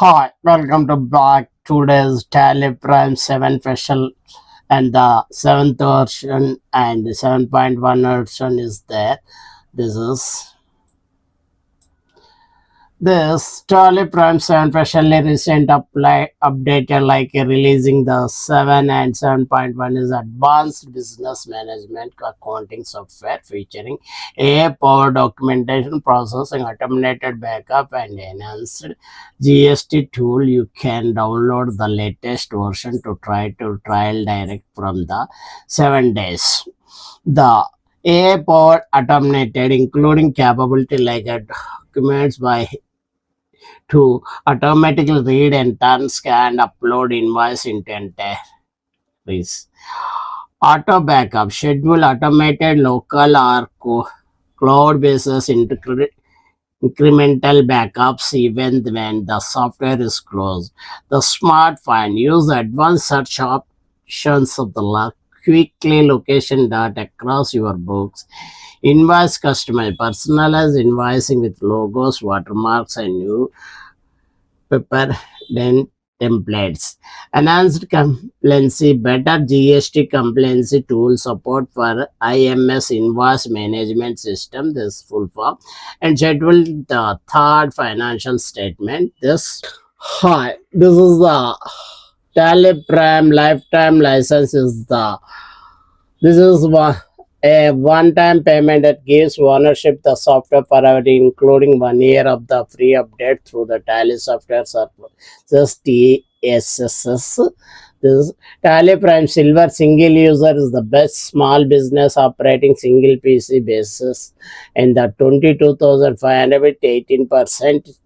Hi, welcome to back today's TallyPrime 7 special, and the 7th version and the 7.1 version is there. This is This TallyPrime 7 specially recent updated like releasing the 7 and 7.1 is advanced business management accounting software featuring AI-powered documentation processing, automated backup and enhanced GST tool. You can download the latest version to trial direct from the 7 days. The AI-powered automated including capability like documents by to automatically read and turn, scan, upload invoice into entities. Auto backup, schedule automated local or cloud basis incremental backups even when the software is closed. The smart find, use advanced search options of the quickly location data across your books. Invoice customer, personalized invoicing with logos, watermarks, and new paper then templates. Enhanced compliancy, better GST compliancy tool support for IMS invoice management system, this full form, and schedule the third financial statement. This is the TallyPrime lifetime license is the this is a one-time payment that gives ownership the software forever, including 1 year of the free update through the Tally software services TSSS. This Tally Prime Silver single user is the best small business operating single PC basis, and the 22,500 with 18%.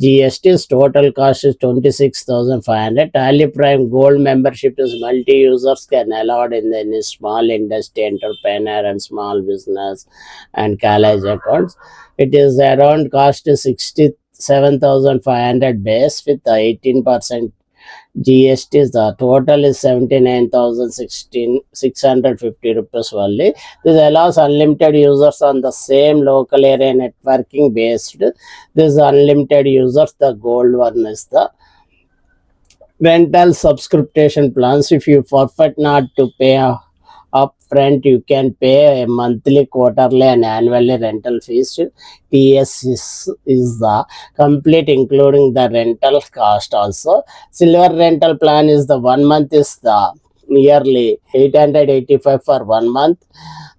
GST's total cost is 26,500. Tally Prime Gold membership is multi-users can allowed in any small industry, entrepreneur and small business and college accounts. It is around cost is 67,500 base with the 18% GST. The total is 79,650 rupees only. This allows unlimited users on the same local area networking based. This unlimited users, the gold one is the rental subscription plans. If you forfeit not to pay upfront, you can pay a monthly, quarterly, and annually rental fees. TS is the complete, including the rental cost also. Silver rental plan is the 1 month is the nearly 885 for 1 month.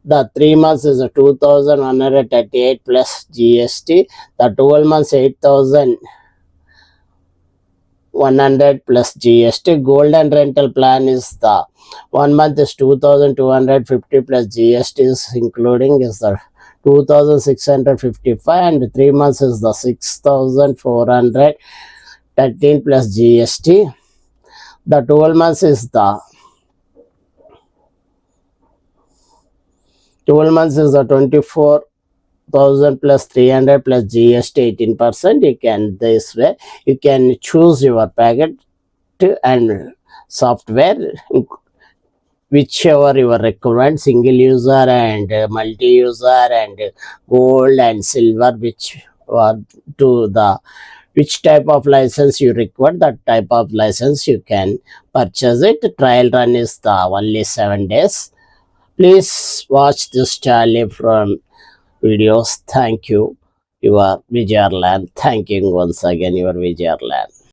The 3 months is a 2,138 plus GST. The 12 months 8,100 plus GST. Golden rental plan is the 1 month is 2,250 plus GST is including is the 2,655, and 3 months is the 6,413 plus GST. The 12 months is the 24,000 plus 300 plus GST 18%. You can this way you can choose your packet and software whichever your requirement, single user and multi-user and gold and silver, which to the which type of license you require, that type of license you can purchase it. Trial run is the only 7 days. Please watch this Tally from videos. Thank you, your Vijayarlan. Thanking once again your Vijayarlan.